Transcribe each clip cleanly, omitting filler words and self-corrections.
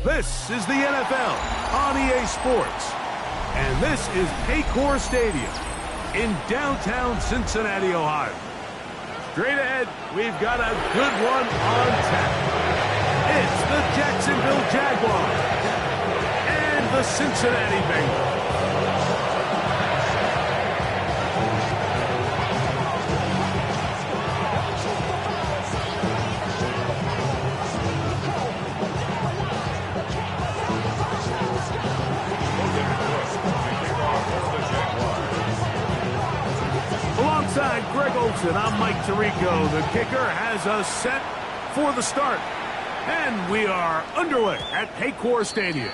This is the NFL on EA Sports. And this is Paycor Stadium in downtown Cincinnati, Ohio. Straight ahead, we've got a good one on tap. It's the Jacksonville Jaguars and the Cincinnati Bengals. Alongside Greg Olsen, I'm Mike Tirico. The kicker has us set for the start. And we are underway at Paycor Stadium.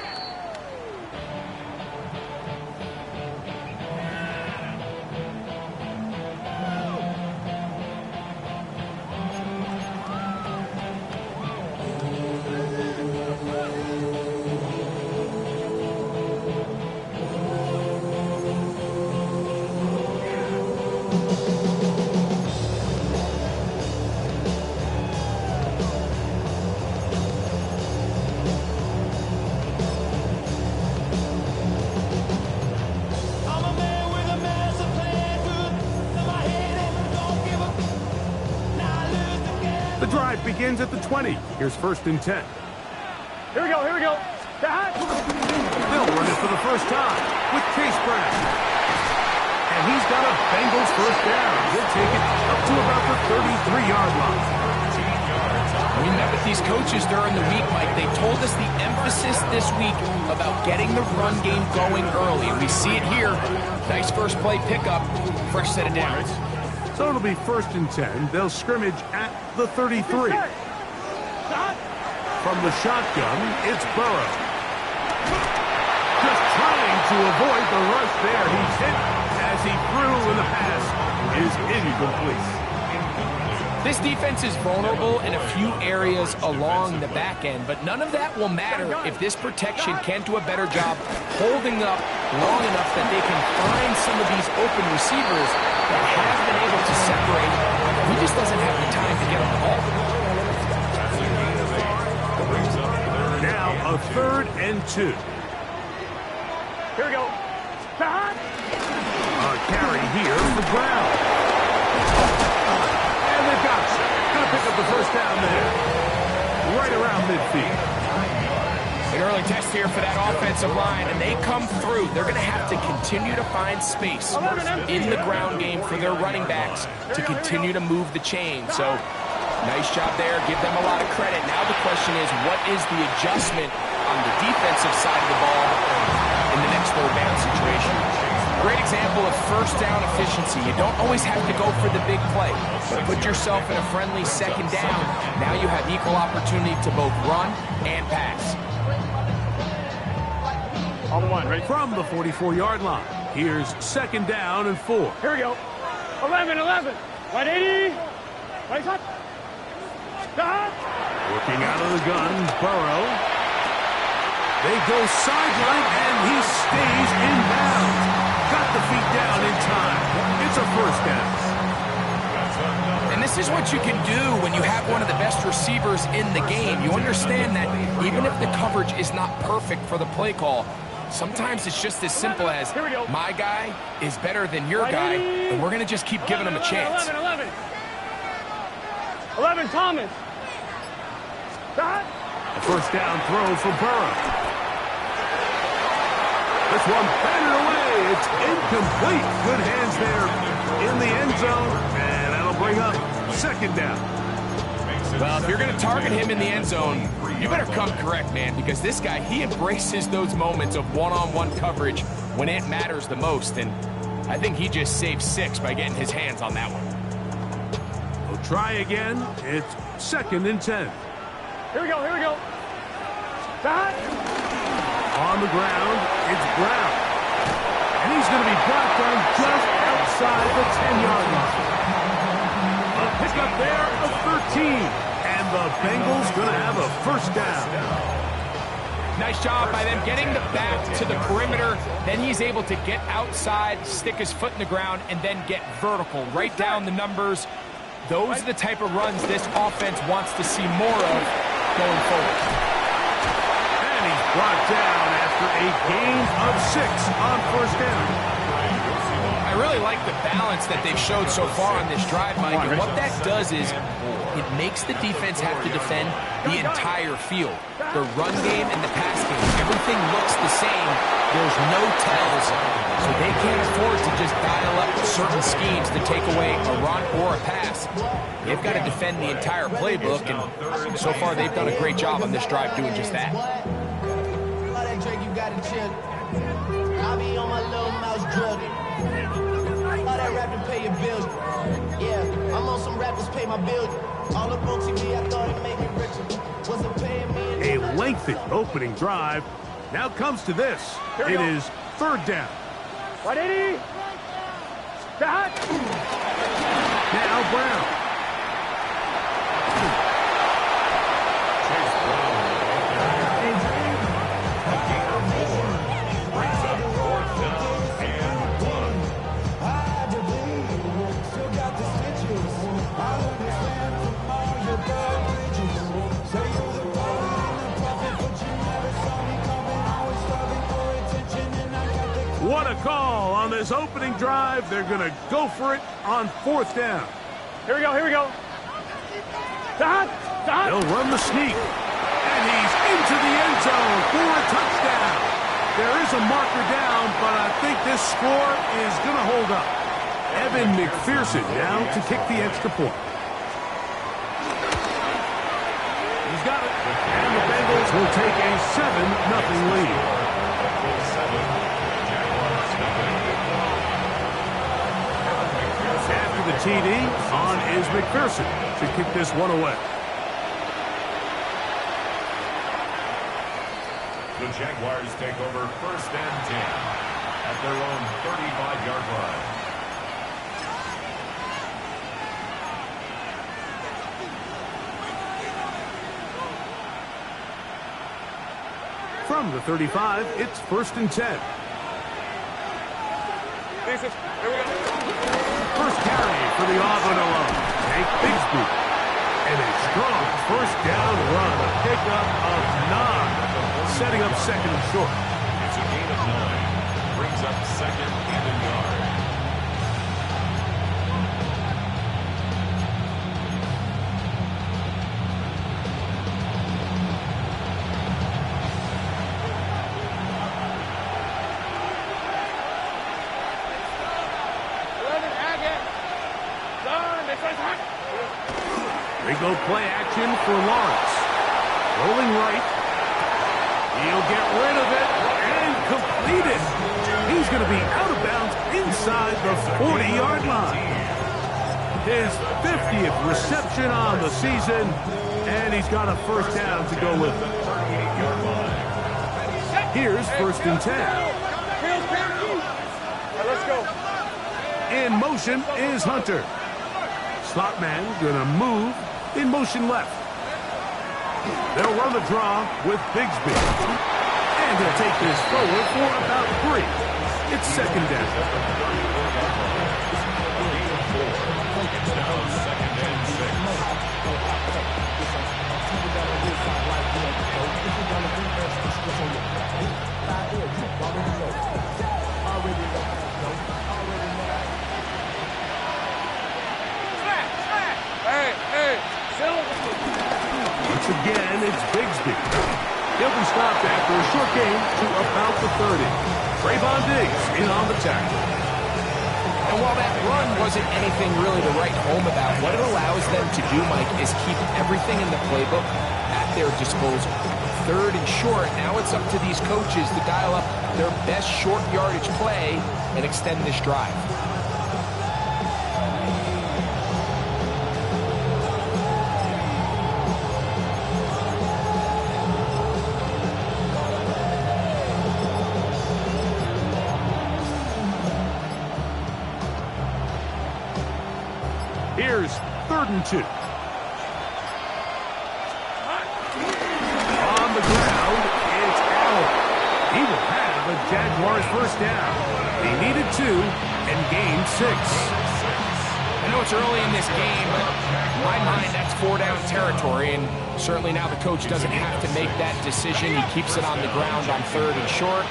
The drive begins at the 20. Here's 1st and 10. Here we go. They'll run it for the first time with Chase Brown. And he's got a Bengals first down. He'll take it up to about the 33-yard line. We met with these coaches during the week, Mike. They told us the emphasis this week about getting the run game going early. We see it here. Nice first play pickup. Fresh set of downs. So it'll be 1st and 10. They'll scrimmage at the 33. From the shotgun, it's Burrow. Just trying to avoid the rush there. He's hit as he threw, and the pass is incomplete. This defense is vulnerable in a few areas along the back end, but none of that will matter if this protection can't do a better job holding up long enough that they can find some of these open receivers that have been able to separate. He just doesn't have the time to get on the ball. Now a 3rd and 2. Here we go. A carry here for Brown. And they've got it. Gonna pick up the first down there. Right around midfield. An early test here for that offensive line, and they come through. They're going to have to continue to find space in the ground game for their running backs to continue to move the chain. So, nice job there. Give them a lot of credit. Now the question is, what is the adjustment on the defensive side of the ball in the next 3rd down situation? Great example of first down efficiency. You don't always have to go for the big play, but put yourself in a friendly 2nd down. Now you have equal opportunity to both run and pass. On the one, ready? From the 44-yard line, here's 2nd down and 4. Here we go. 11. 180. Right shot. Stop. Working out of the gun, Burrow. They go sideline, and he stays in bounds. Got the feet down in time. It's a 1st down. And this is what you can do when you have one of the best receivers in the game. You understand that even if the coverage is not perfect for the play call, sometimes it's just as simple as my guy is better than your guy, and we're going to just keep giving him a chance. 11, Thomas. A 1st down throw for Burrow. This one batted away. It's incomplete. Good hands there in the end zone, and that'll bring up 2nd down. Well, if you're going to target him in the end zone, you better come correct, man, because this guy, he embraces those moments of one-on-one coverage when it matters the most, and I think he just saved 6 by getting his hands on that one. We'll try again. It's 2nd and 10. Here we go. On the ground, it's Brown. And he's going to be blocked on just outside the 10-yard line. A pickup there of 13. And the Bengals going to have a 1st down. Nice job by them getting the back to the perimeter. Then he's able to get outside, stick his foot in the ground, and then get vertical. Right down the numbers. Those are the type of runs this offense wants to see more of going forward. And brought down after a gain of 6 on first down. I really like the balance that they've showed so far on this drive, Mike, and what that does is it makes the defense have to defend the entire field. The run game and the pass game, everything looks the same. There's no tells, so they can't afford to just dial up certain schemes to take away a run or a pass. They've got to defend the entire playbook, and so far they've done a great job on this drive doing just that. I'll be on my little mouse drug. All that rapping pay your bills. Yeah, I'm on some rappers pay my bills. All up on TV, I thought it'd make me richer. Wasn't paying me. A lengthy opening drive. Now comes to this. It is third down. 180. Stop. Now Brown. What a call on this opening drive. They're going to go for it on fourth down. Here we go, here we go. Stop, stop. He'll run the sneak. And he's into the end zone for a touchdown. There is a marker down, but I think this score is going to hold up. Evan McPherson now to kick the extra point. He's got it. And the Bengals will take a 7-0 lead. After the TD, on is McPherson to kick this one away. The Jaguars take over first and 10 at their own 35-yard line. From the 35, it's first and 10. Here we go. First carry for the Auburn alum, Hank Bigsby. And a strong first down run, a pickup of 9, setting up second and short. It's a gain of 9. Brings up second and a yard. They go play action for Lawrence. Rolling right. He'll get rid of it and complete it. He's going to be out of bounds inside the 40-yard line. His 50th reception on the season, and he's got a first down to go with it. Here's first and 10. Let's go. In motion is Hunter. Slot man going to move in motion left. They'll run the draw with Bigsby. And he'll take this forward for about 3. It's second down. It's now second and 6. Once again, it's Bigsby. He'll be stopped after a short gain to about the 30. Trayvon Diggs in on the tackle. And while that run wasn't anything really to write home about, what it allows them to do, Mike, is keep everything in the playbook at their disposal. Third and short, now it's up to these coaches to dial up their best short yardage play and extend this drive. Here's third and 2. On the ground, it's Allen. He will have a Jaguars first down. They needed 2 and gained 6. I know it's early in this game, but in my mind, that's 4-down territory, and certainly now the coach doesn't have to make that decision. He keeps it on the ground on 3rd and short,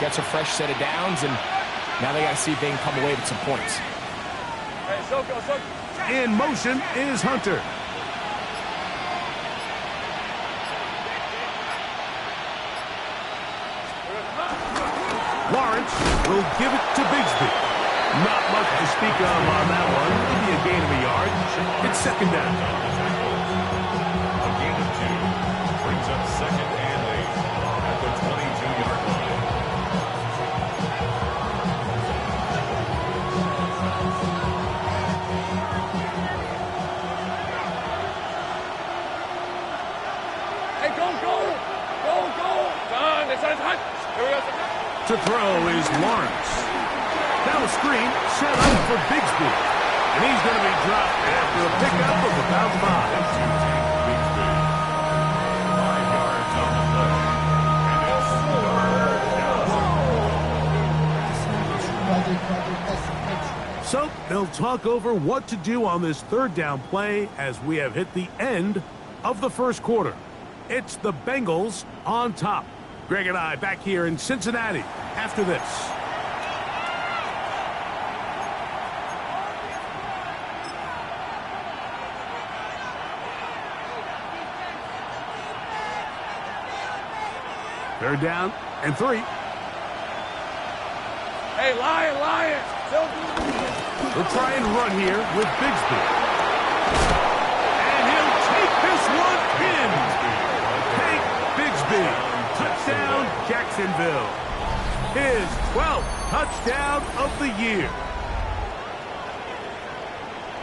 gets a fresh set of downs, and now they got to see if they can come away with some points. In motion is Hunter. Lawrence will give it to Bigsby. Not much to speak of on that one. Maybe a gain of a yard. It's 2nd down. A gain of 2 brings up 2nd and 8 at the 22-yard line. Hey, go! Son, it's hot. Here we go. To throw is Lawrence. Now a screen set up for Bigsby. And he's going to be dropped after a pickup of about 5. 5 yards on the play. And it's So they'll talk over what to do on this 3rd down play as we have hit the end of the 1st quarter. It's the Bengals on top. Greg and I back here in Cincinnati after this. Third down and 3. Hey, Lion! We'll try and run here with Bigsby. And he'll take this one in. Take Bigsby. Touchdown, Jacksonville. His 12th touchdown of the year.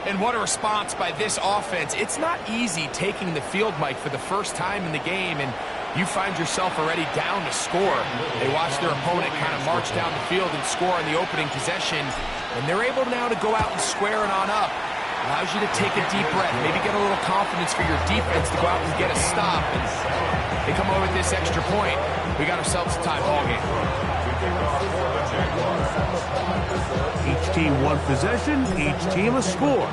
And what a response by this offense. It's not easy taking the field, Mike, for the first time in the game, and you find yourself already down to score. They watch their opponent kind of march down the field and score on the opening possession, and they're able now to go out and square it on up. Allows you to take a deep breath, maybe get a little confidence for your defense to go out and get a stop. And they come away with this extra point. We got ourselves a tie ball game. Each team one possession, each team a score.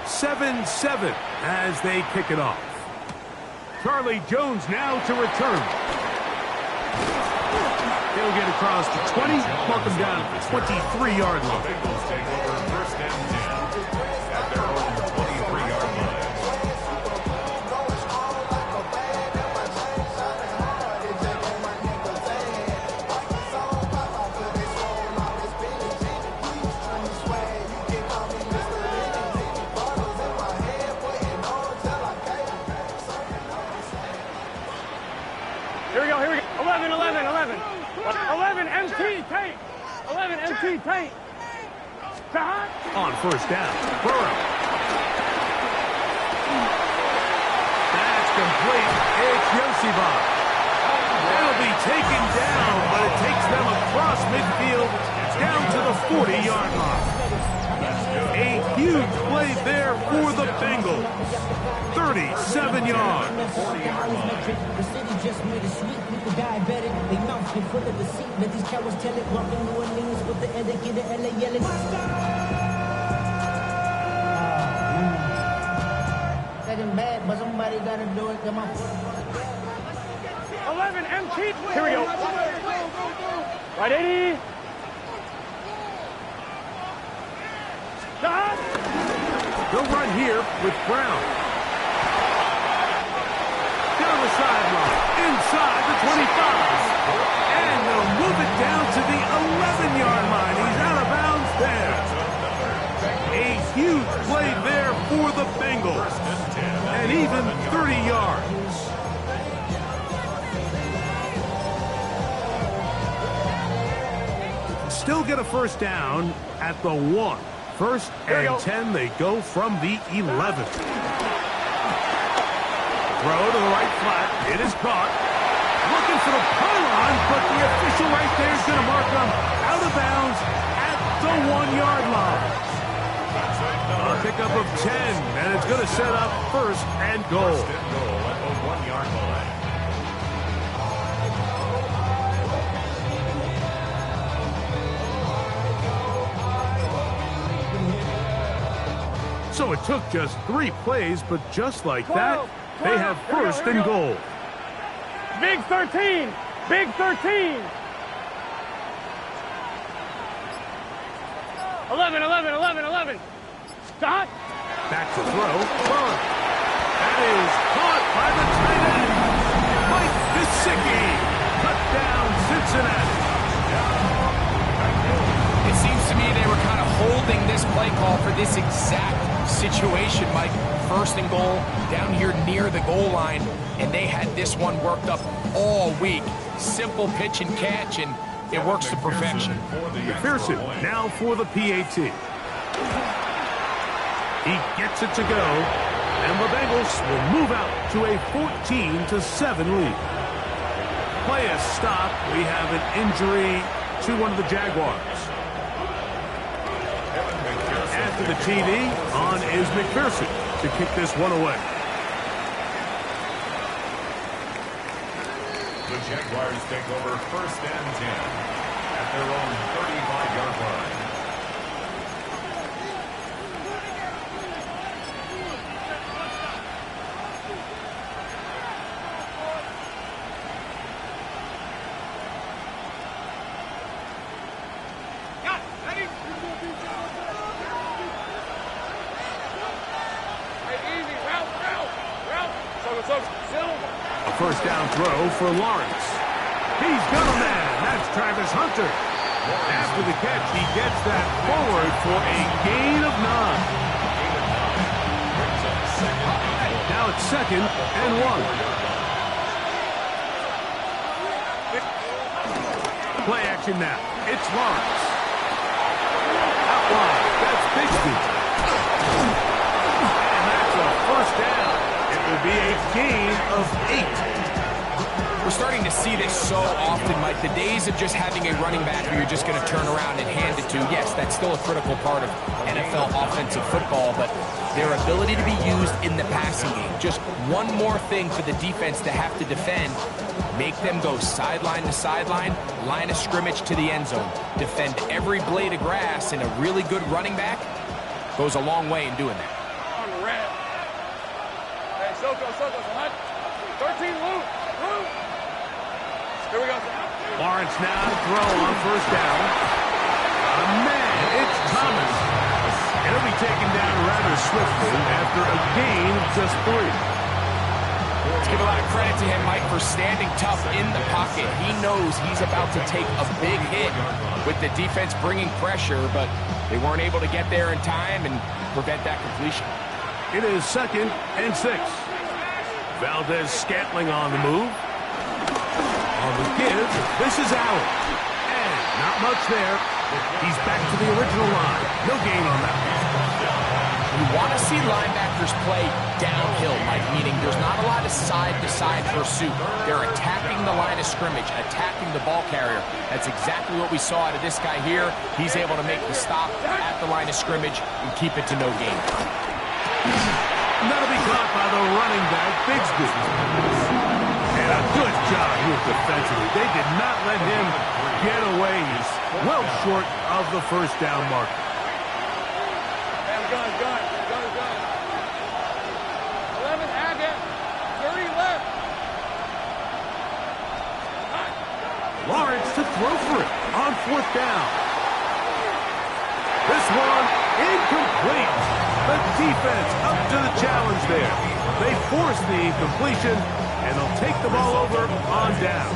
7-7 as they kick it off. Charlie Jones now to return. He'll get across the 20, mark him down at the 23-yard line. Bengals take over 1st and 10 at their own 23-yard line. Here we go. 11 MT paint. 11 MT paint. On 1st down, Burrow. That's complete. It's Yosibov. That'll be taken down, but it takes them across midfield down to the 40-yard line. A huge play there for the Bengals. 37 yards. Just made it sweet, people diabetic. They mouth get full of deceit. Let these cowards tell it. Walking New Orleans with the end of get LA yelling. Second bad, but somebody gotta do it. Come on. 11 MT. Here we go. Right, 80. Stop. They'll run here with Brown. Down the sideline, inside the 25. And they'll move it down to the 11-yard line. He's out of bounds there. A huge play there for the Bengals. And even 30 yards. Still get a 1st down at the 1. 1st and 10, they go from the 11. Throw to the right flat. It is caught. Looking for the pylon, but the official right there is going to mark them out of bounds at the 1-yard line. A pickup of 10, and it's going to set up 1st and goal. First and goal at the 1-yard line. So it took just 3 plays, but just like that, they have first and goal. Big 13. Big 13. 11, 11, 11, 11. Dot. Back to throw. Burrow. That is caught by the tight end. Mike Gesicki. Cut down Cincinnati. It seems to me they were kind of holding this play call for this exact situation, Mike. First and goal, down here near the goal line, and they had this one worked up all week. Simple pitch and catch, and it works to perfection. McPherson now for the PAT. He gets it to go, and the Bengals will move out to a 14-7 lead. Play is stopped. We have an injury to one of the Jaguars. After the TD, on is McPherson to kick this one away. The Jaguars take over first and 10 at their own 35-yard line. A first down throw for Lawrence. He's got a man. That's Travis Hunter. After the catch, he gets that forward for a gain of 9. Now it's 2nd and 1. Play action now. It's Lawrence. Out wide. That's Bigsby. And that's a first down. It will be a gain of 8. We're starting to see this so often, Mike. The days of just having a running back who you're just going to turn around and hand it to, yes, that's still a critical part of NFL offensive football, but their ability to be used in the passing game, just one more thing for the defense to have to defend, make them go sideline to sideline, line of scrimmage to the end zone, defend every blade of grass, and a really good running back goes a long way in doing that. On the red. Hey, Soko, Hunt. 13, Luke. Here we go. Lawrence now to throw on first down. Man, it's Thomas. And he'll be taken down rather swiftly after a gain of just 3. Let's give a lot of credit to him, Mike, for standing tough in the pocket. He knows he's about to take a big hit with the defense bringing pressure, but they weren't able to get there in time and prevent that completion. It is 2nd and 6. Valdez-Scantling on the move. On the give, this is Allen. And not much there. He's back to the original line. No gain on that. You want to see linebackers play downhill, Mike, meaning there's not a lot of side-to-side pursuit. They're attacking the line of scrimmage, attacking the ball carrier. That's exactly what we saw out of this guy here. He's able to make the stop at the line of scrimmage and keep it to no gain. That'll be caught by the running back, Bigsby. And a good job here defensively. They did not let him get away. He's well short of the first down mark. Gun. 11, Agate. 30 left. Lawrence to throw for it on 4th down. This one incomplete. The defense up to the challenge there. They force the incompletion, and they'll take the ball over on down.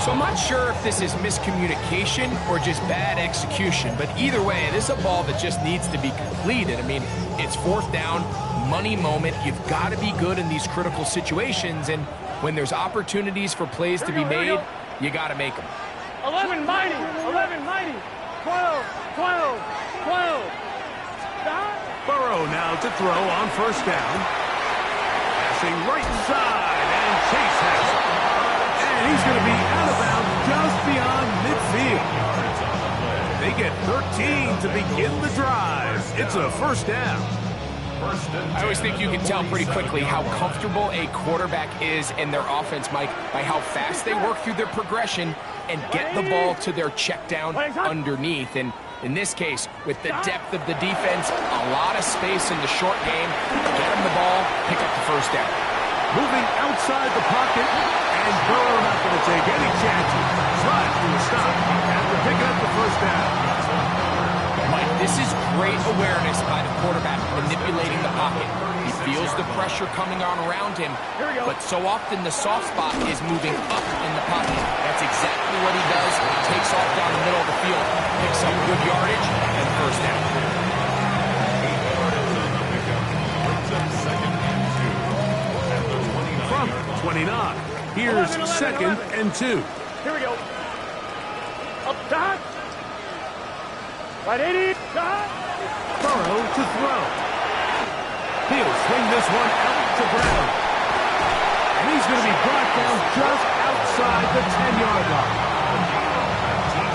So I'm not sure if this is miscommunication or just bad execution, but either way, this is a ball that just needs to be completed. I mean, it's 4th down, money moment. You've got to be good in these critical situations, and when there's opportunities for plays to be made, you got to make them. 11 mighty. 12. Burrow now to throw on first down. Passing right side, and Chase has it. And he's going to be out of bounds just beyond midfield. They get 13 to begin the drive. It's a first down. I always think you can tell pretty quickly how comfortable a quarterback is in their offense, Mike, by how fast they work through their progression and get the ball to their check down underneath. And In this case, with the depth of the defense, a lot of space in the short game. Get him the ball, pick up the first down. Moving outside the pocket, and Burrow not going to take any chances. Slide to a stop after picking up the first down. Mike, this is great awareness by the quarterback manipulating the pocket. He feels the pressure coming on around him, but so often the soft spot is moving up in the pocket. That's exactly what he does. He takes off down the middle of the field, picks up good yardage, and first down. From 29, here's 2nd and 2. Here we go. Up top. Right 80. Top. Burrow to throw. He'll swing this one out to Brown. And he's going to be brought down just outside the 10-yard line.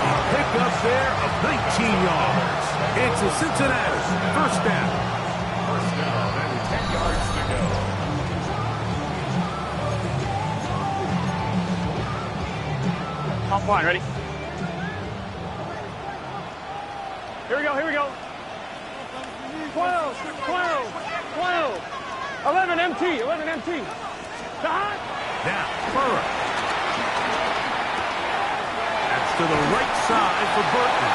A pickup there of 19 yards. It's a Cincinnati first down. First down and 10 yards to go. Top line, ready? Here we go, here we go. 12, 11 MT, 11 MT. Dot. Now, Burrow. That's to the right side for Burton.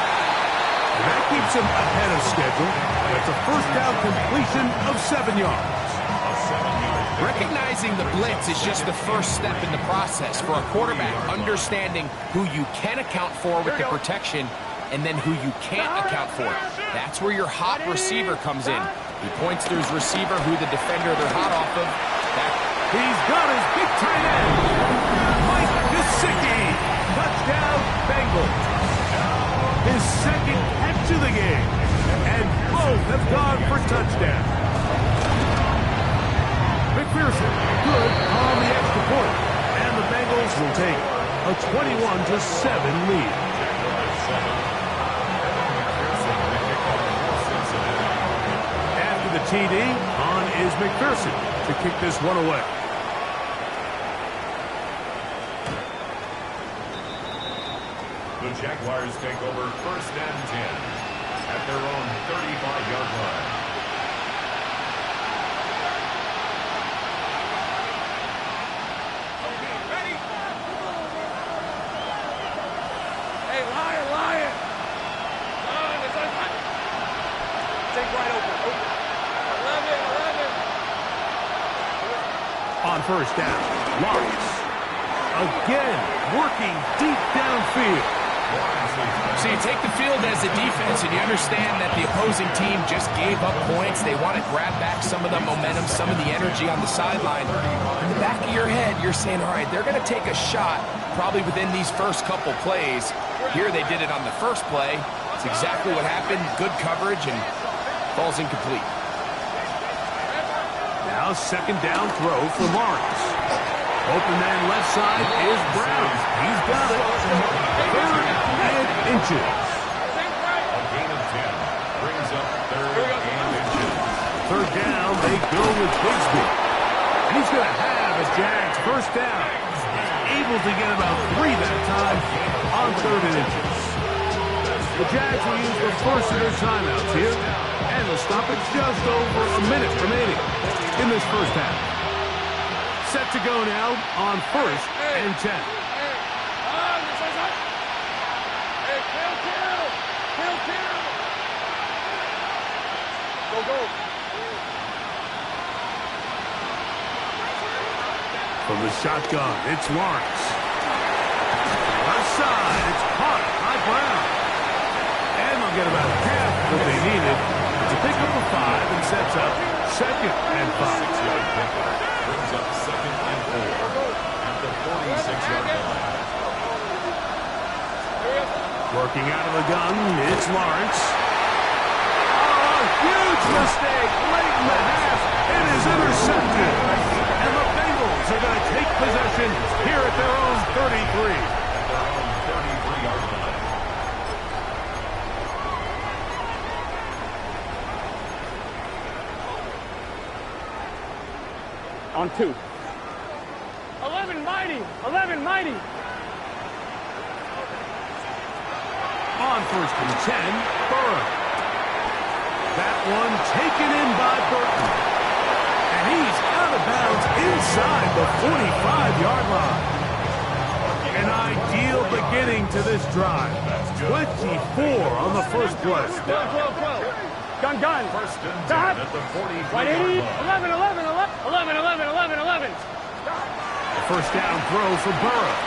And that keeps him ahead of schedule. That's a first down completion of 7 yards. Recognizing the blitz is just the first step in the process for a quarterback, understanding who you can account for with the protection and then who you can't account for. That's where your hot receiver comes in. He points to his receiver, who the defender they're hot off of. He's got his big tight end, Mike Gesicki. Touchdown, Bengals. His second catch of the game. And both have gone for touchdown. McPherson, good on the extra point. And the Bengals will take a 21-7 lead. After the TD, on is McPherson to kick this one away. The Jaguars take over 1st and 10 at their own 35-yard line. Hey, lion. It's on. Take right open. 11. On first down, Lawrence. Again, working deep downfield. So you take the field as a defense and you understand that the opposing team just gave up points. They want to grab back some of the momentum, some of the energy on the sideline. In the back of your head, you're saying, all right, they're going to take a shot probably within these first couple plays. Here they did it on the first play. It's exactly what happened. Good coverage and falls incomplete. Now second down throw for Lawrence. Open man left side is Brown. He's got it. 3rd and inches. A gain of 10 brings up 3rd and inches. 3rd down, they go with Bigsby. And he's going to have a Jags first down. Able to get about 3 that time on 3rd and inches. The Jags will use the first of their timeouts here. And the stoppage just over a minute remaining in this first half. Set to go now on 1st and 10. Go. From the shotgun, it's Lawrence. Left side, it's caught by Brown. And they'll get about half what they needed to pick up a 5 and sets up 2nd and 5. 6-yard pickup brings up 2nd and 4 at the 46-yard line. Working out of the gun, it's Lawrence. Oh, huge mistake late in the half. It is intercepted. And the Bengals are going to take possession here at their own 33. At their own 33-yard line. On 2. 11 mighty. On On 1st and 10, Burrow. That one taken in by Burton. And he's out of bounds inside the 45-yard line. An ideal beginning to this drive. 24 on the first play. 12. Gun. First and 10 at the 43-yard line. 11. The first down throw for Burrow.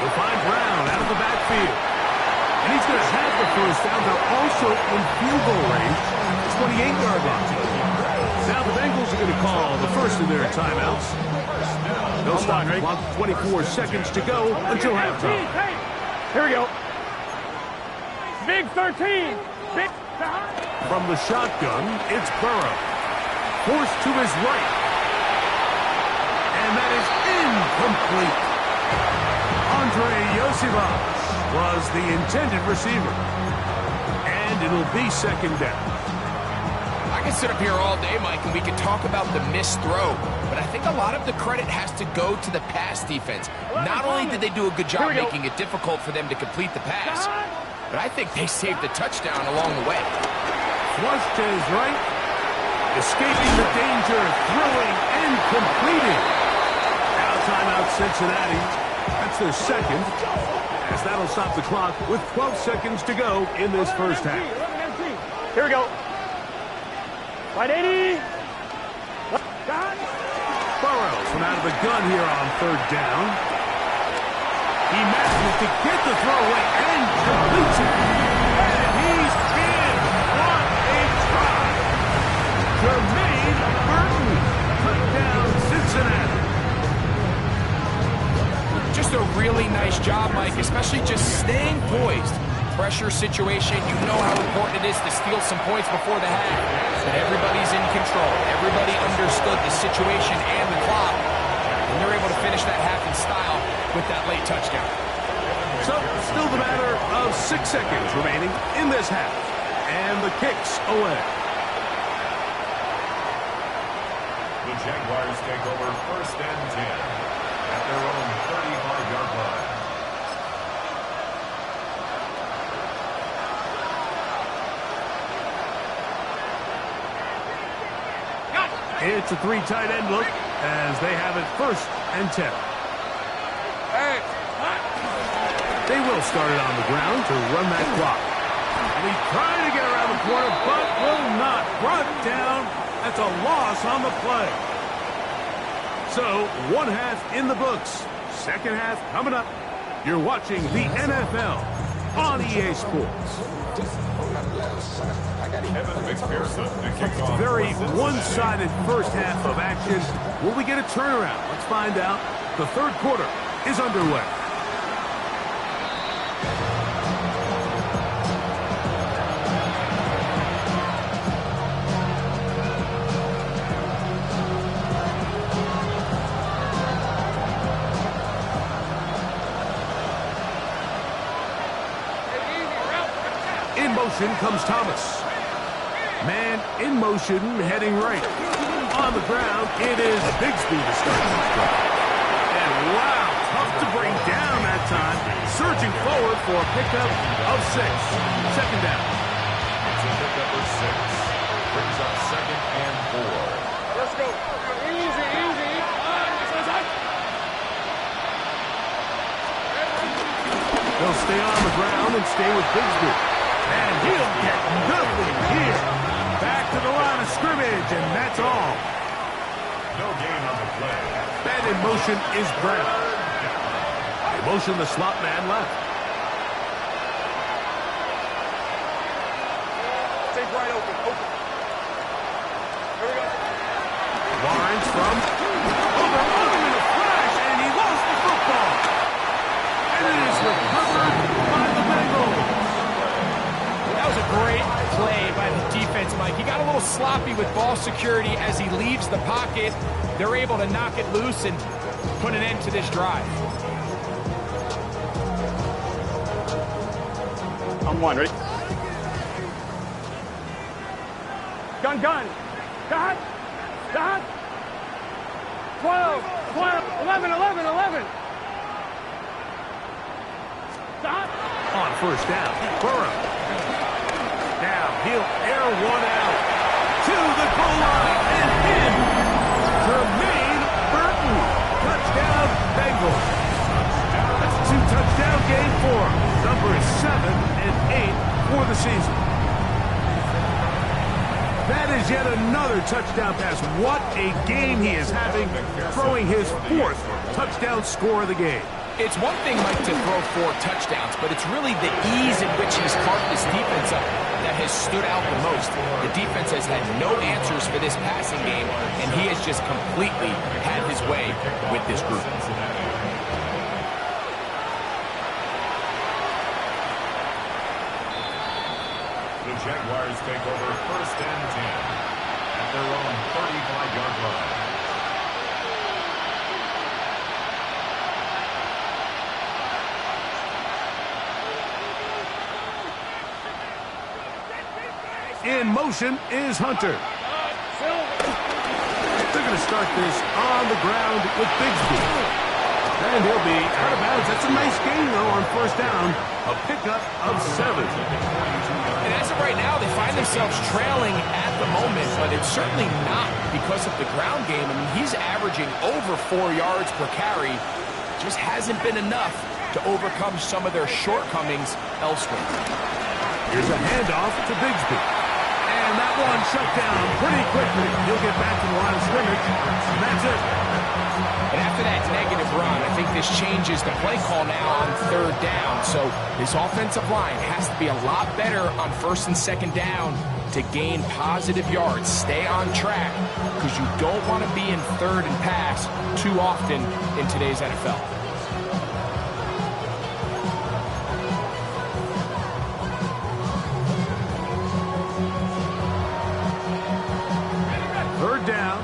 We'll find Brown out of the backfield. And he's going to have the first down. They're also in field goal range. 28-yard line. Now the Bengals are going to call the first of their timeouts. No stop clock, 24 seconds to go until halftime. Here we go. Big 13. Big. From the shotgun, it's Burrow. Forced to his right. And that is incomplete. Andre Yosivas was the intended receiver. And it'll be second down. I can sit up here all day, Mike, and we can talk about the missed throw, but I think a lot of the credit has to go to the pass defense. Not only did they do a good job making it difficult for them to complete the pass, but I think they saved the touchdown along the way. Flushed to his right, escaping the danger, throwing and completing. Now timeout Cincinnati. That's their second, as that'll stop the clock with 12 seconds to go in this first half. Here we go. Right 80. Burrows from out of the gun here on third down. He manages to get the throw away and completes it. And he's in. What a try. Jermaine Burton. Touchdown Cincinnati. Just a really nice job, Mike, especially just staying poised. Pressure situation, you know how important it is to steal some points before the half. But everybody's in control. Everybody understood the situation and the clock. And they're able to finish that half in style with that late touchdown. So, still the matter of 6 seconds remaining in this half. And the kick's away. The Jaguars take over first and 10 at their own 35-yard line. It's a 3 tight end look as they have it first and 10. They will start it on the ground to run that clock. And he's trying to get around the corner, but will not. Brought down. That's a loss on the play. So, one half in the books. Second half coming up. You're watching the NFL on EA Sports. Very one-sided first half of action. Will we get a turnaround? Let's find out. The third quarter is underway. In motion comes Thomas. Man in motion, heading right. On the ground, it is Bigsby to start this drive. And wow, tough to bring down that time. Surging forward for a pickup of 6. Second down. It's a pickup of 6. Brings up second and 4. Let's go. Easy. They'll stay on the ground and stay with Bigsby. And he'll get nothing here. Back to the line of scrimmage, and that's all. No gain on the play. Man in motion is Brown. They motion the slot man left. Take right open. Here we go. Lawrence from over in a flash, and he lost the football. And it is recovered by the Bengals. That was a great play by the defense, Mike. He got a little sloppy with ball security as he leaves the pocket. They're able to knock it loose and put an end to this drive. On one, ready? Gun. Dot. 12, 11. Dot. first down. Burrow. Now he'll air one out to the goal line and in. Jermaine Burton. Touchdown, Bengals. That's a 2-touchdown game for him. Number is 7 and 8 for the season. That is yet another touchdown pass. What a game he is having, throwing his 4th touchdown score of the game. It's one thing, Mike, to throw 4 touchdowns, but it's really the ease in which he's carved this defense up that has stood out the most. The defense has had no answers for this passing game, and he has just completely had his way with this group. The Jaguars take over 1st and 10 at their own 35-yard line. In motion is Hunter. They're going to start this on the ground with Bigsby. And he'll be out of bounds. That's a nice gain, though, on first down. A pickup of 7. And as of right now, they find themselves trailing at the moment, but it's certainly not because of the ground game. I mean, he's averaging over 4 yards per carry. Just hasn't been enough to overcome some of their shortcomings elsewhere. Here's a handoff to Bigsby. And that one shut down pretty quickly. He'll get back to the line of scrimmage. And that's it. And after that negative run, I think this changes the play call now on 3rd down. So this offensive line has to be a lot better on 1st and 2nd down to gain positive yards. Stay on track because you don't want to be in 3rd and pass too often in today's NFL. Third down,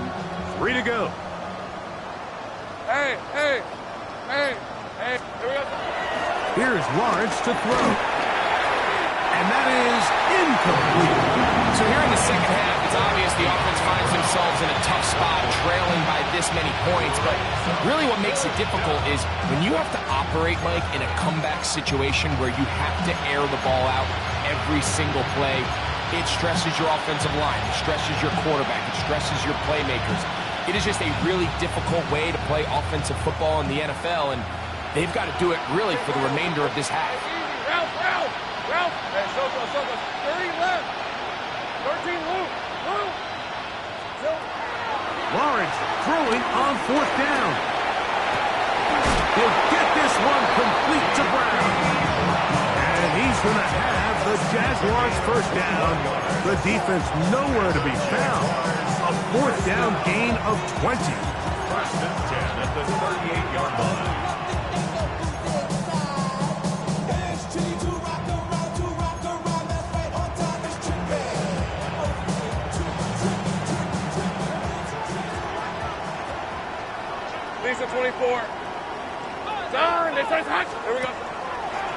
3 to go. Hey. Here we go. Here's Lawrence to throw. And that is incomplete. So here in the second half, it's obvious the offense finds themselves in a tough spot, trailing by this many points. But really what makes it difficult is when you have to operate, Mike, in a comeback situation where you have to air the ball out every single play, it stresses your offensive line, it stresses your quarterback, it stresses your playmakers. It is just a really difficult way to play offensive football in the NFL, and they've got to do it really for the remainder of this half. Ralph. Hey, Soko. 30 left. 13, Luke. Lawrence throwing on 4th down. He'll get this one complete to Brown. And he's going to have the Jaguars' first down. The defense nowhere to be found. A 4th down gain of 20. 1st and 10 at the 38-yard line. Lisa 24. Turn. This is hot. Here we go.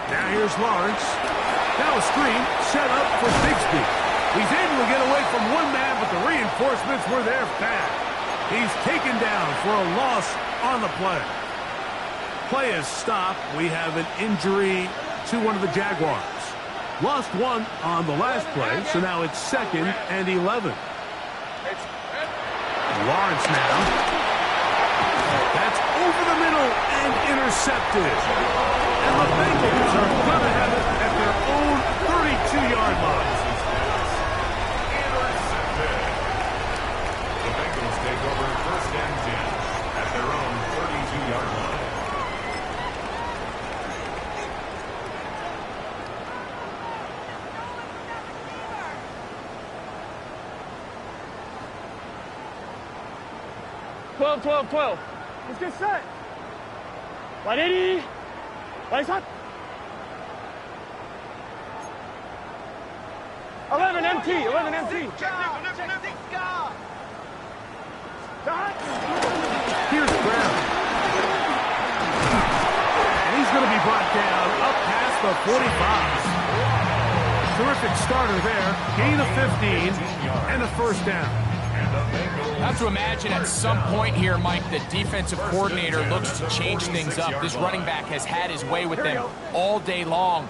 Now here's Lawrence. Now a screen set up for Bigsby. He's able to get away from one man, but the reinforcements were there fast. He's taken down for a loss on the play. Play is stopped. We have an injury to one of the Jaguars. Lost one on the last play, so now it's 2nd and 11. Lawrence now. That's over the middle and intercepted. And the Bengals are going to have it at their own 32-yard line. Intercepted. The Bengals take over 1st and 10 at their own 32-yard line. Twelve. Let's get set. 180. Lights hot. 11 MT. Here's Brown. And he's going to be brought down up past the 45. Terrific starter there. Gain of 15 and a first down. I have to imagine at some point here, Mike, the defensive coordinator looks to change things up. This running back has had his way with them all day long.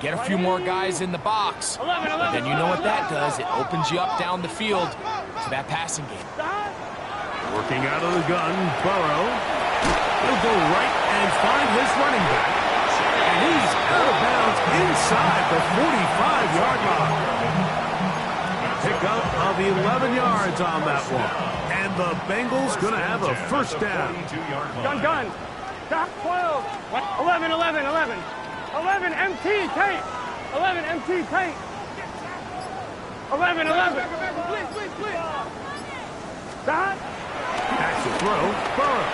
get a few more guys in the box. But then you know what that does. It opens you up down the field to that passing game. Working out of the gun, Burrow. He'll go right and find his running back. And he's out of bounds inside the 45-yard line. Pickup of 11 yards on that one. And the Bengals going to have a first down. Gun. Stop 12. 11. 11 MT tape. 11 MT tape. 11. Please. Stop. Back to throw, Burrow.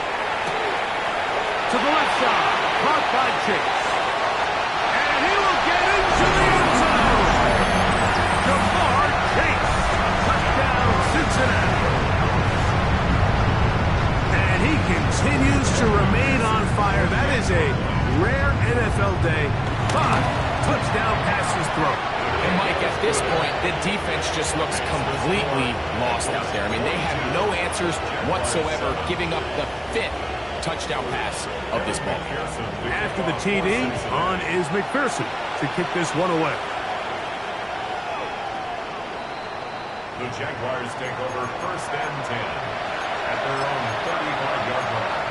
To the left side, caught by Chase. And he will get into the end zone. Jamar Chase. Touchdown, Cincinnati. And he continues to remain on fire. That is a rare NFL day. 5 touchdown passes thrown. And Mike, at this point, the defense just looks completely lost out there. I mean, they have no answers whatsoever, giving up the 5th touchdown pass of this ball. After the TD, on is McPherson to kick this one away. The Jaguars take over first and 10 at their own 35-yard line.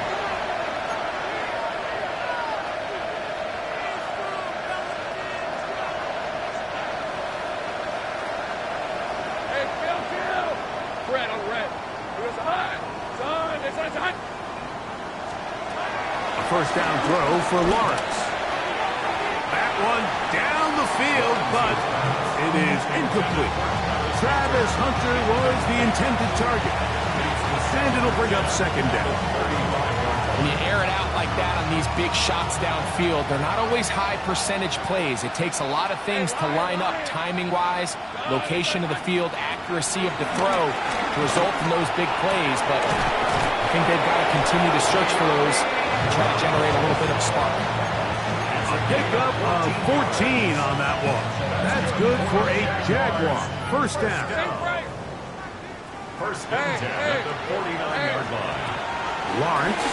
Red on red. It's hot. Son, it's hot. A first down throw for Lawrence. That one down the field, but it is incomplete. Travis Hunter was the intended target. And it'll bring up second down. When you air it out like that on these big shots downfield, they're not always high percentage plays. It takes a lot of things to line up timing-wise, location of the field, accuracy of the throw to result in those big plays. But I think they've got to continue to search for those and try to generate a little bit of spark. A pickup of 14 on that one. That's good for a Jaguar. First down. First and 10 at the 49-yard line. Lawrence.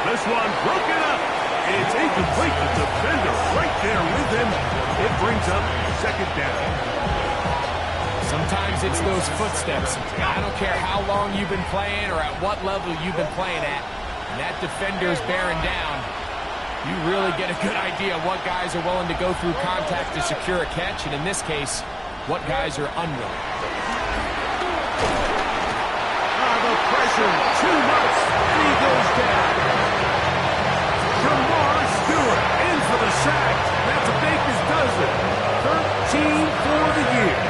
This one broken up. It's incomplete. The defender right there with him. It brings up second down. Sometimes it's those footsteps. I don't care how long you've been playing or at what level you've been playing at. And that defender's bearing down. You really get a good idea of what guys are willing to go through contact to secure a catch. And in this case, what guys are unwilling. The pressure too much, and he goes down. Jamar Stewart in for the sack. That's a Baker's dozen. 13 for the year.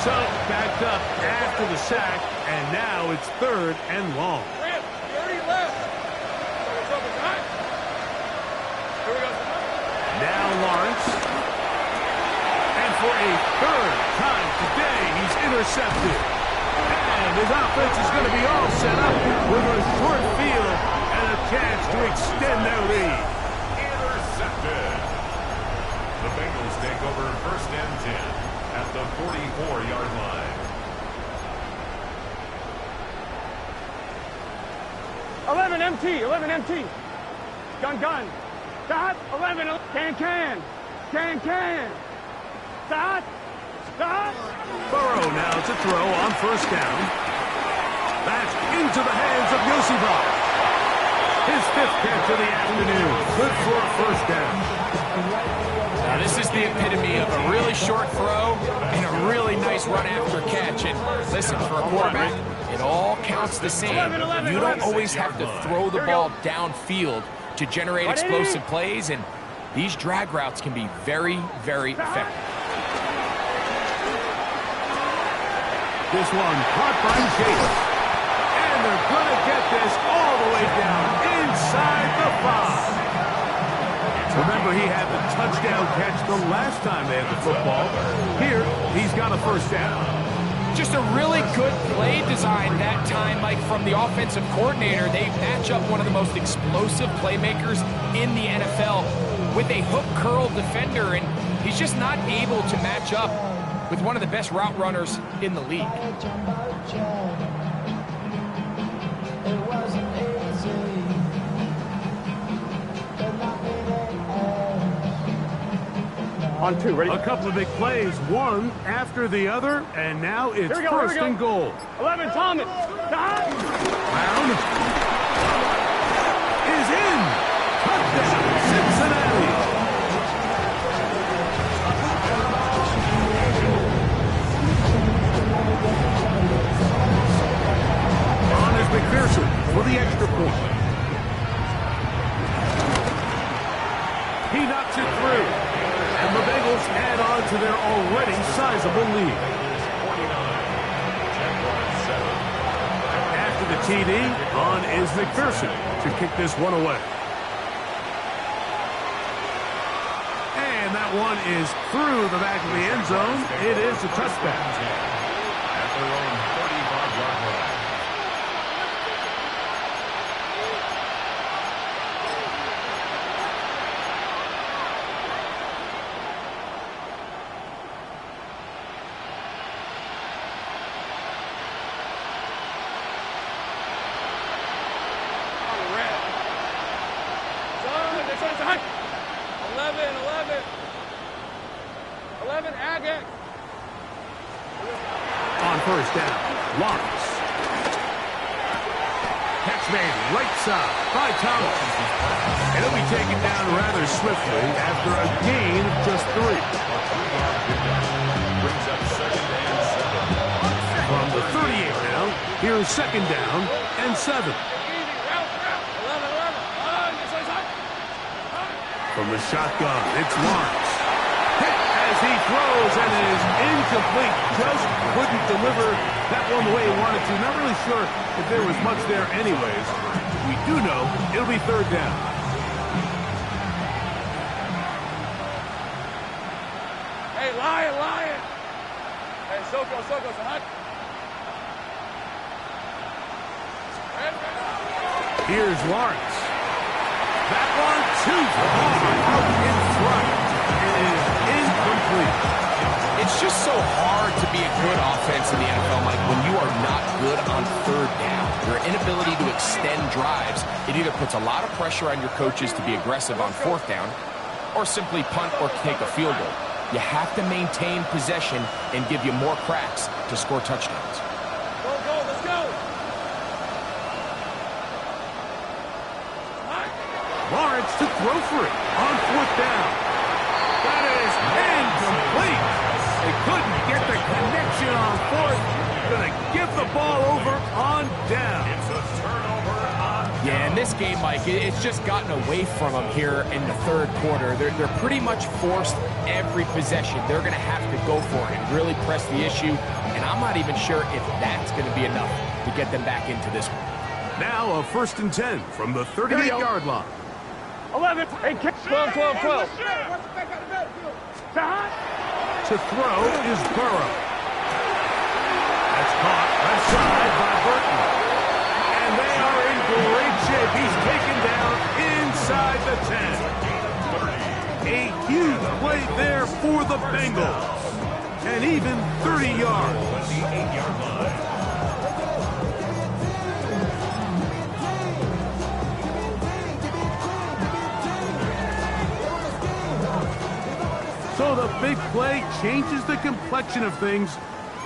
So backed up after the sack, and now it's 3rd and long. 30 left. Now Lawrence. And for a 3rd time today, he's intercepted. And his offense is going to be all set up with a short field and a chance to extend their lead. Intercepted. The Bengals take over first and 10 at the 44-yard line. 11 MT. Gun. Stop. 11. Can. Stop. Burrow now to throw on first down. That's into the hands of Yosibach. His 5th catch of the afternoon. Good for a first down. Now this is the epitome of a really short throw and a really nice run after catch. And listen, for a quarterback, it all counts the same. You don't always have to throw the ball downfield to generate explosive plays, and these drag routes can be very, very effective. This one caught by Chase. And they're going to get this all the way down inside the 5. Remember, he had the touchdown catch the last time they had the football. Here, he's got a first down. Just a really good play design that time, Mike, from the offensive coordinator. They match up one of the most explosive playmakers in the NFL with a hook curl defender, and he's just not able to match up with one of the best route runners in the league. It wasn't easy, but not On 2, ready? A couple of big plays, one after the other, and now it's first and goal. 11, Thomas. Brown is in. Touchdown, Cincinnati. On is McPherson for the extra point. He knocks it through, and the Bengals add on to their already sizable lead. After the TD, on is McPherson to kick this one away. And that one is through the back of the end zone. It is a touchback. At their own 35-yard line. On first down, Lawrence. Catch made right side by Thomas. And he'll be taken down rather swiftly after a gain of just 3. Brings up 2nd and 7. From the 38 now, here's 2nd down and 7. From the shotgun, it's Lawrence. Hit as he throws and is incomplete. Just couldn't deliver that one the way he wanted to. Not really sure if there was much there anyways. We do know it'll be 3rd down. Hey, Lion. Hey, Soko, son. Here's Lawrence. That one too far out in front. It is incomplete. It's just so hard to be a good offense in the NFL, Mike, when you are not good on 3rd down. Your inability to extend drives, it either puts a lot of pressure on your coaches to be aggressive on 4th down or simply punt or take a field goal. You have to maintain possession and give you more cracks to score touchdowns. Go, let's go. Lawrence to throw for it on 4th down. That is incomplete. They couldn't get the connection on 4th. Gonna give the ball over on down. It's a turnover on down. Yeah, in this game, Mike, it's just gotten away from them here in the 3rd quarter. They're pretty much forced every possession. They're going to have to go for it and really press the issue. And I'm not even sure if that's going to be enough to get them back into this one. Now a 1st and 10 from the 38-yard line. 11. Hey, 12. To throw is Burrow. That's caught left side by Burton. And they are in great shape. He's taken down inside the 10. A huge play there for the Bengals. And even 30 yards. 28-yard line. So the big play changes the complexion of things.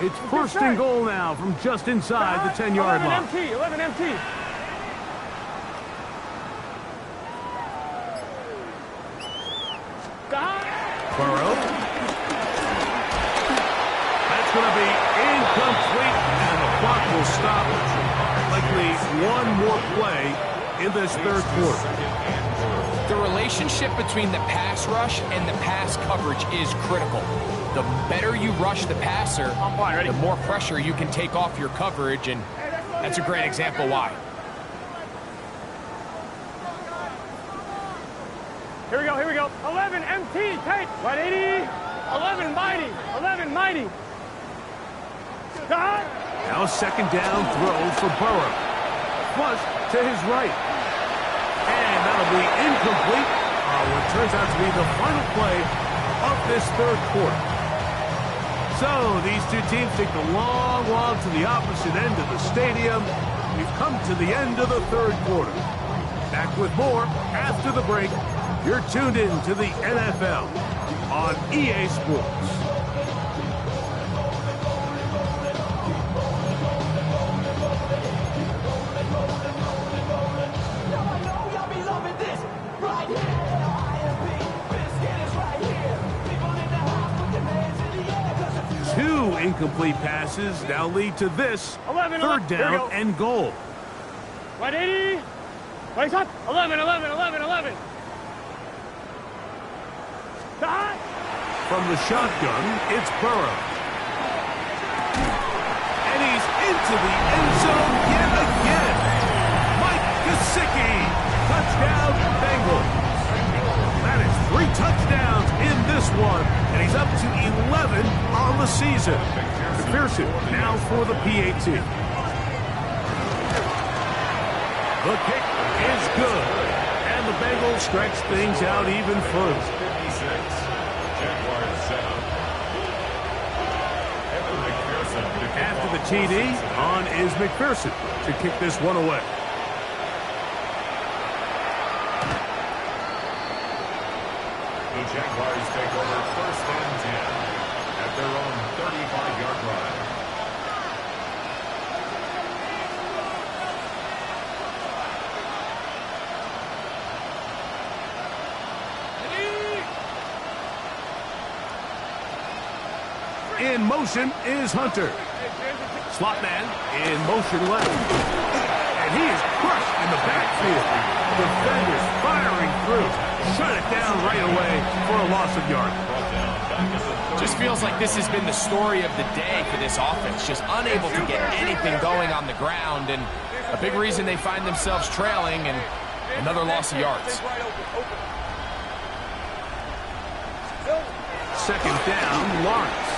It's 1st and goal now from just inside the 10-yard line. 11 MT. Burrow. That's going to be incomplete, and the clock will stop. Likely one more play in this 3rd quarter. The relationship between the pass rush and the pass coverage is critical. The better you rush the passer, the more pressure you can take off your coverage, and that's a great example why. Here we go. 11 MT, tight. 180. 11 mighty. Now 2nd down throw for Burrow. Flush to his right. And that'll be incomplete. What turns out to be the final play of this 3rd quarter. So these two teams take the long walk to the opposite end of the stadium. We've come to the end of the 3rd quarter. Back with more after the break You're tuned in to the NFL on EA Sports. Two incomplete passes now lead to this 3rd down and goal. 180. Wait up. 11, 11, 11, 11. From the shotgun, it's Burrow. And he's into the end zone yet again. Mike Gesicki. Touchdown, Bengals. That is 3 touchdowns in this one, and he's up to 11 on the season. McPherson now for the PAT. The kick is good, and the Bengals stretch things out even further. After the TD, on is McPherson to kick this one away. The Jaguars take over 1st and 10 at their own 35-yard line. In motion is Hunter. Slot man in motion left. And he is crushed in the backfield. Defenders firing through. Shut it down right away for a loss of yard. Just feels like this has been the story of the day for this offense. Just unable to get anything going on the ground. And a big reason they find themselves trailing and another loss of yards. 2nd down, Lawrence.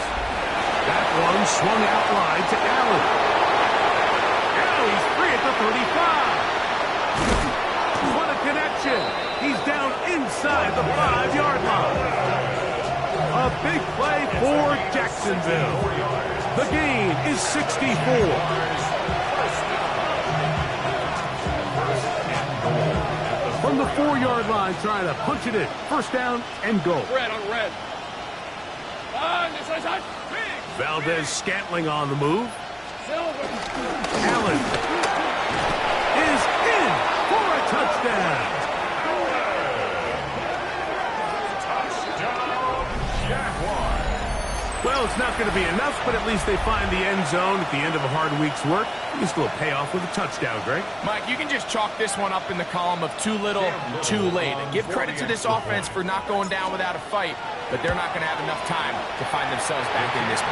That one swung out wide to Allen. Now he's free at the 35. What a connection. He's down inside the 5-yard line. A big play for Jacksonville. The gain is 64. From the 4-yard line, trying to punch it in. 1st down and goal. Red on red. Valdez-Scantling on the move. Allen is in for a touchdown. Well, it's not going to be enough, but at least they find the end zone at the end of a hard week's work. You can still pay off with a touchdown, Greg. Mike, you can just chalk this one up in the column of too little, too late. And give credit to this offense for not going down without a fight, but they're not going to have enough time to find themselves back in this game.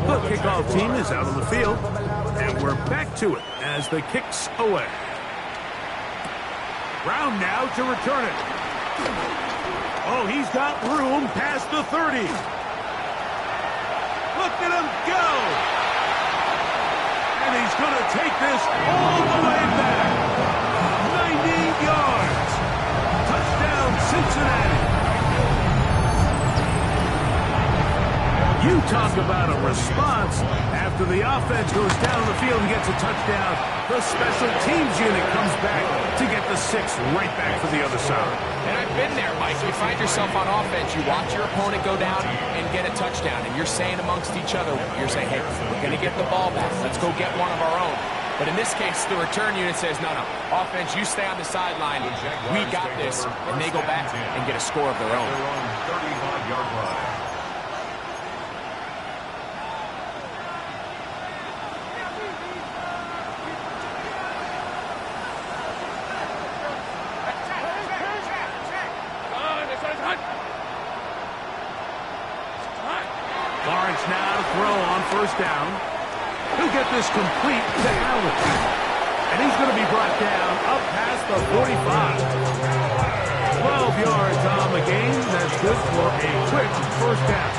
The kickoff team is out on the field, and we're back to it as the kick's away. Brown now to return it. Oh, he's got room past the 30. Look at him go! And he's going to take this all the way back. 90 yards. Touchdown, Cincinnati. You talk about a response. After the offense goes down the field and gets a touchdown, the special teams unit comes back to get the 6 right back for the other side. And I've been there, Mike. You find yourself on offense, you watch your opponent go down and get a touchdown, and you're saying amongst each other, you're saying, hey, we're going to get the ball back. Let's go get one of our own. But in this case, the return unit says, no, offense, you stay on the sideline. We got this. And they go back and get a score of their own. 35-yard line. Lawrence now to throw on 1st down. He'll get this complete to Allen. And he's going to be brought down up past the 45. 12 yards on the game. That's good for a quick 1st down.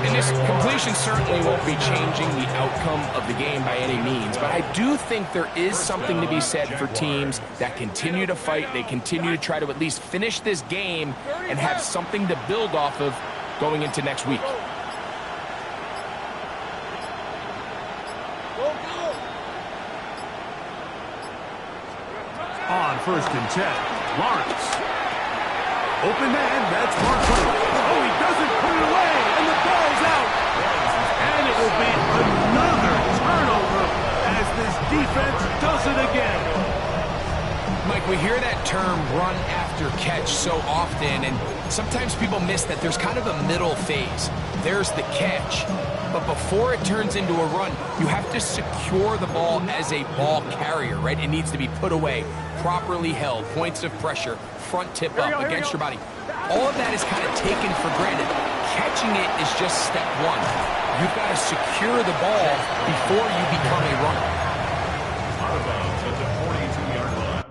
And this completion certainly won't be changing the outcome of the game by any means, but I do think there is something to be said for teams that continue to fight, they continue to try to at least finish this game and have something to build off of going into next week. On 1st and 10, Lawrence. Open man, that's Mark. Oh, he doesn't put it away, and the ball's out. And it will be another turnover as this defense does it again. Mike, we hear that term run after catch so often, and sometimes people miss that there's kind of a middle phase. There's the catch, but before it turns into a run, you have to secure the ball as a ball carrier, right? It needs to be put away, properly held, points of pressure, front tip up against your body. All of that is kind of taken for granted. Catching it is just step one. You've got to secure the ball before you become a runner. Out of bounds at the 42-yard line.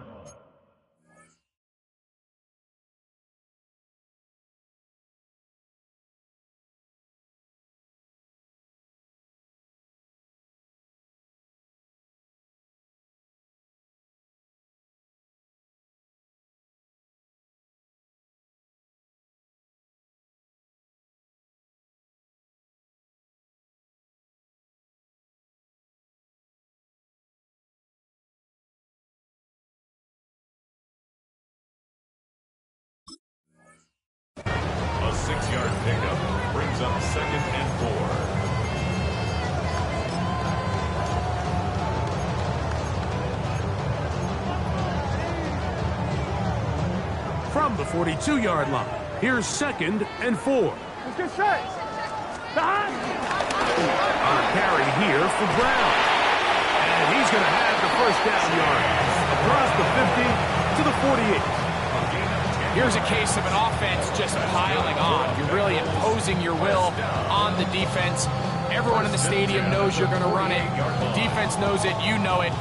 A 6-yard pickup brings up 2nd and 4. From the 42-yard line, here's 2nd and 4. Let's get straight. Behind. On a carry here for Brown. And he's going to have the 1st down yard. Across the 50 to the 48. Here's a case of an offense just piling on. You're really imposing your will on the defense. Everyone in the stadium knows you're going to run it. The defense knows it, you know it.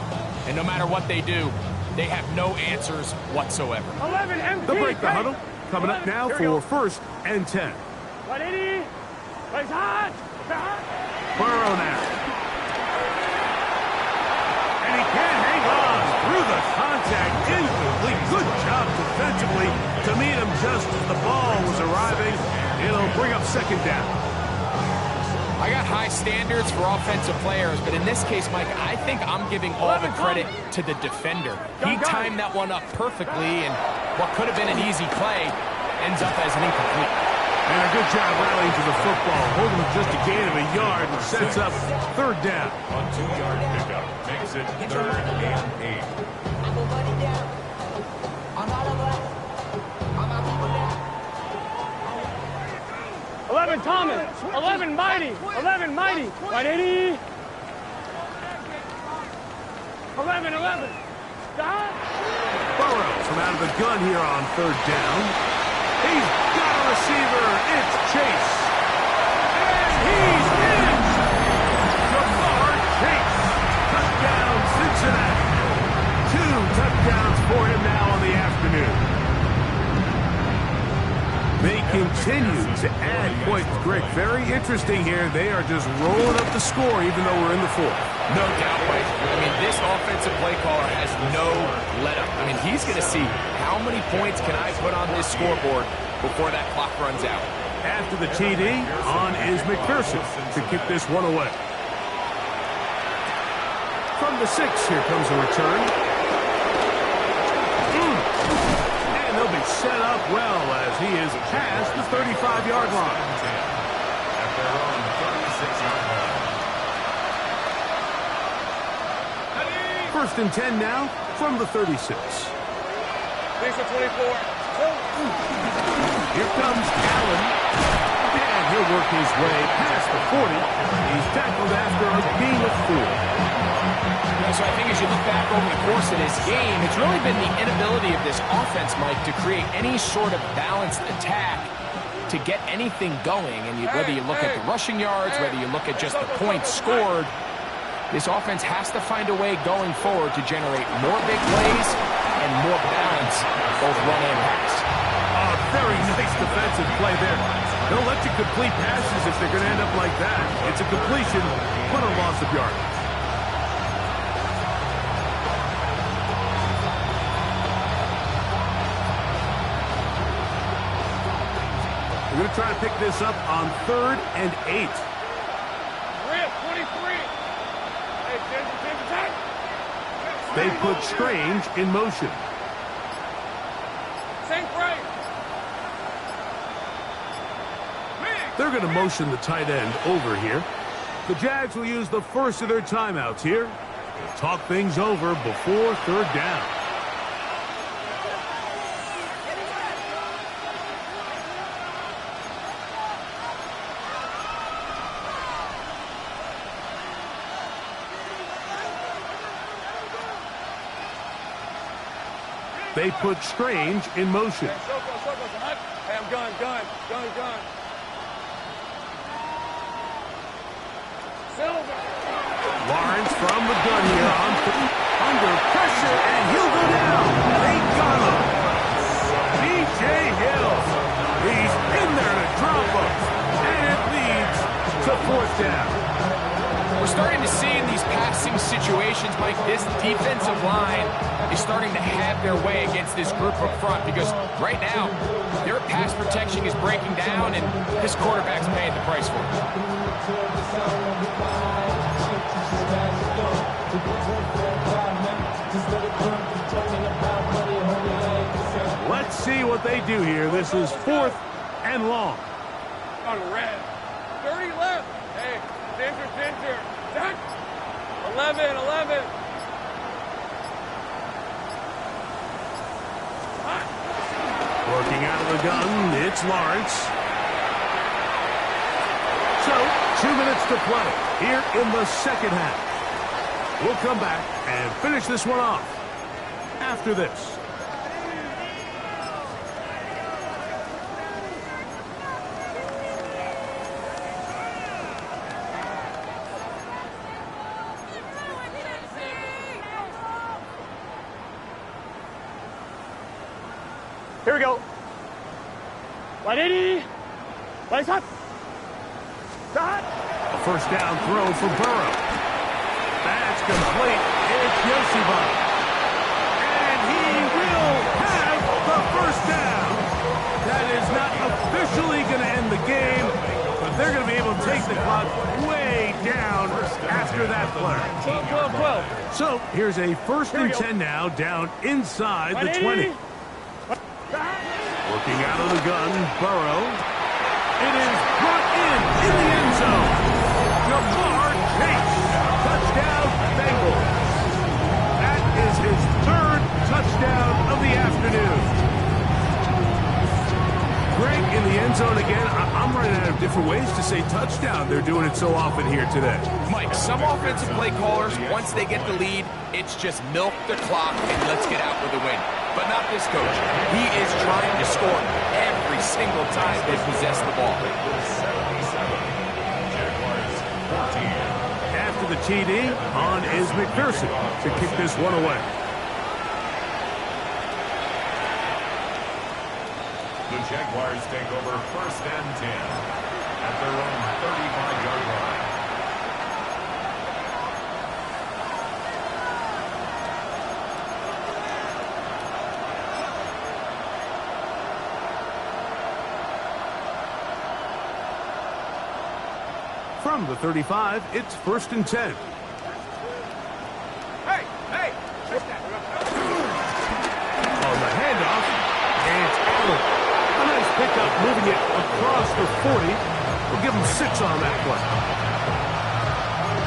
And no matter what they do, they have no answers whatsoever. 11 empty. They'll break the huddle. Coming up now for 1st and 10. 180. Place hot. Burrow now. And he can't hang on through the contact. Incomplete. Good job defensively to meet him just as the ball was arriving. It'll bring up 2nd down. I got high standards for offensive players, but in this case, Mike, I think I'm giving all the credit to the defender. He timed that one up perfectly, and what could have been an easy play ends up as an incomplete. And a good job rallying to the football, holding him just a gain of a yard and sets up 3rd down. A 2-yard pickup makes it 3rd and 8. 11 Thomas. 11 Mighty. 11 Mighty. 180. 11. Burrows from out of the gun here on 3rd down. He's got a receiver. It's Chase. And he's in. Jamar Chase. Touchdown, Cincinnati. 2 touchdowns for him now on the afternoon. They continue to add points, Greg. Very interesting here. They are just rolling up the score even though we're in the 4th. No doubt, Mike. I mean, this offensive play caller has no let-up. I mean, he's going to see how many points can I put on this scoreboard before that clock runs out. After the TD, on is McPherson to kick this one away. From the 6, here comes a return. And they'll be set up well as he is past the 35-yard line. At their own 36-yard line. 1st and 10 now from the 36. Thanks for 24. Here comes Allen. And he'll work his way past the 40. He's tackled after a gain of 4. So I think as you look back over the course of this game, it's really been the inability of this offense, Mike, to create any sort of balanced attack to get anything going. And whether you look at the rushing yards, whether you look at just the points scored, this offense has to find a way going forward to generate more big plays and more balance, both run and pass. Very nice defensive play there. They'll let you complete passes if they're going to end up like that. It's a completion, but a loss of yardage. We're going to try to pick this up on 3rd and 8. Rip, 23. Hey, Ginger, They put Strange in motion. Sink right. They're going to motion the tight end over here. The Jags will use the first of their timeouts here to talk things over before 3rd down. They put Strange in motion. Hey, I'm gun. Silver. Lawrence from the gun here under pressure, and he'll go down. They got him. DJ Hill. He's in there to drop him, and it leads to 4th down. We're starting to see in these passing situations, Mike, this defensive line is starting to have their way against this group up front because right now, their pass protection is breaking down, and this quarterback's paying the price for it. Let's see what they do here. This is 4th and long. On red. 30 left. Hey, Ginger. Jack. 11. Working out of the gun, it's Lawrence. So, 2 minutes to play here in the 2nd half. We'll come back and finish this one off after this. Here we go. 180. Lights up. Stop. A 1st down throw for Burrow. That's complete. It's Yoshiba. And he will have the 1st down. That is not officially going to end the game, but they're going to be able to take the clock way down after that play. 12. So here's a 1st and 10 now, down inside the 20. Working out of the gun, Burrow. It is brought in the end zone. Jamar Chase, touchdown Bengals. That is his 3rd touchdown of the afternoon. Greg in the end zone again. I'm running out of different ways to say touchdown. They're doing it so often here today. Mike, some offensive play callers, once they get the lead, it's just milk the clock and let's get out with a win. But not this coach. He is trying to score every single time they possess the ball. After the TD, on is McPherson to kick this one away. The Jaguars take over 1st and 10 at their own 35-yard line. From the 35, it's 1st and 10. Hey. On the handoff, and it's Allen. A nice pickup, moving it across the 40. We'll give him 6 on that play.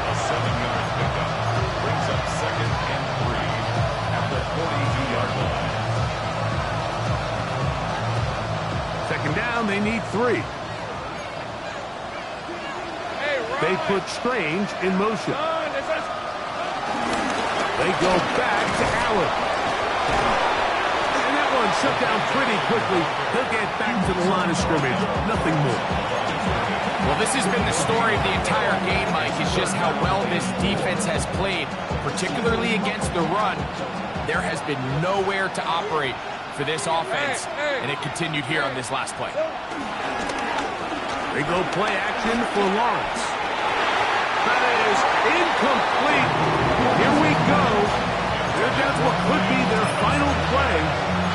A 7-yard pickup brings up 2nd and 3 at the 42-yard line. 2nd down, they need 3. They put Strange in motion. They go back to Allen. And that one shut down pretty quickly. He'll get back to the line of scrimmage. Nothing more. Well, this has been the story of the entire game, Mike, is just how well this defense has played, particularly against the run. There has been nowhere to operate for this offense, and it continued here on this last play. They go play action for Lawrence. That is incomplete. Here we go. They're down to what could be their final play.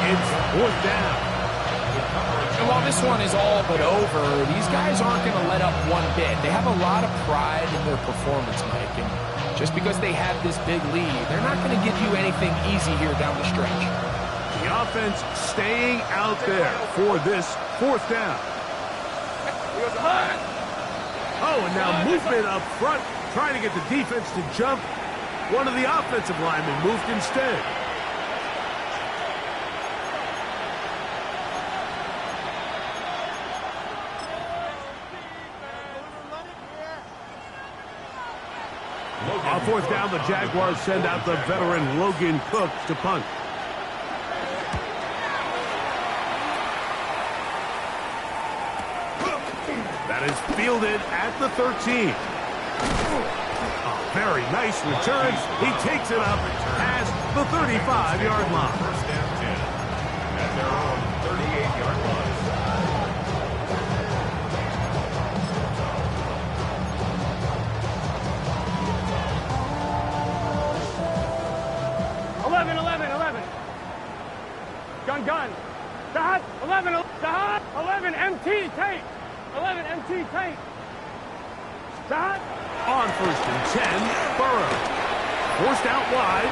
It's 4th down. And while this one is all but over, these guys aren't going to let up one bit. They have a lot of pride in their performance, Mike. And just because they have this big lead, they're not going to give you anything easy here down the stretch. The offense staying out there for this fourth down. Oh, and now movement up front, trying to get the defense to jump. One of the offensive linemen moved instead. On fourth down, the Jaguars send out the veteran Logan Cooks to punt. That is fielded at the 13. A very nice return. He takes it up past the 35-yard line. First and 10 at their own 38-yard line. 11. Gun. Dot. 11. Dot. 11 MT. Take. 11 MT. Take. Dot. On first and 10, Burrow. Forced out wide.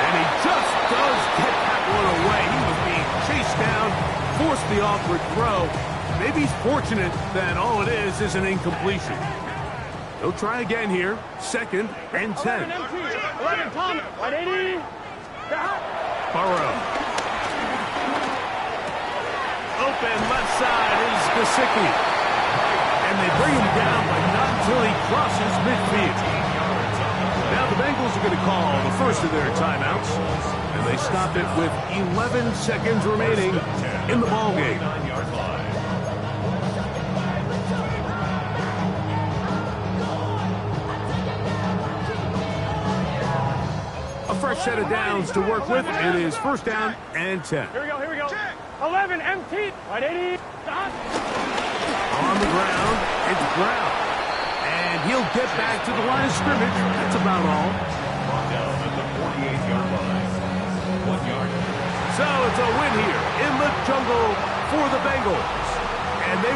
And he just does get that one away. He was being chased down, forced the awkward throw. Maybe he's fortunate that all it is an incompletion. He'll try again here. Second and 10. 11 Thomas. 180. Burrow. Open left side is Gesicki. And they bring him down, but not until he crosses midfield. Now the Bengals are going to call the first of their timeouts. And they stop it with 11 seconds remaining in the ballgame. A fresh set of downs to work with. It is first down and 10. Here we go. 11 MT. 180. Dot. On the ground, it's Brown. And he'll get back to the line of scrimmage. That's about all. Down at the 48-yard line. 1 yard. So it's a win here in the jungle for the Bengals. And they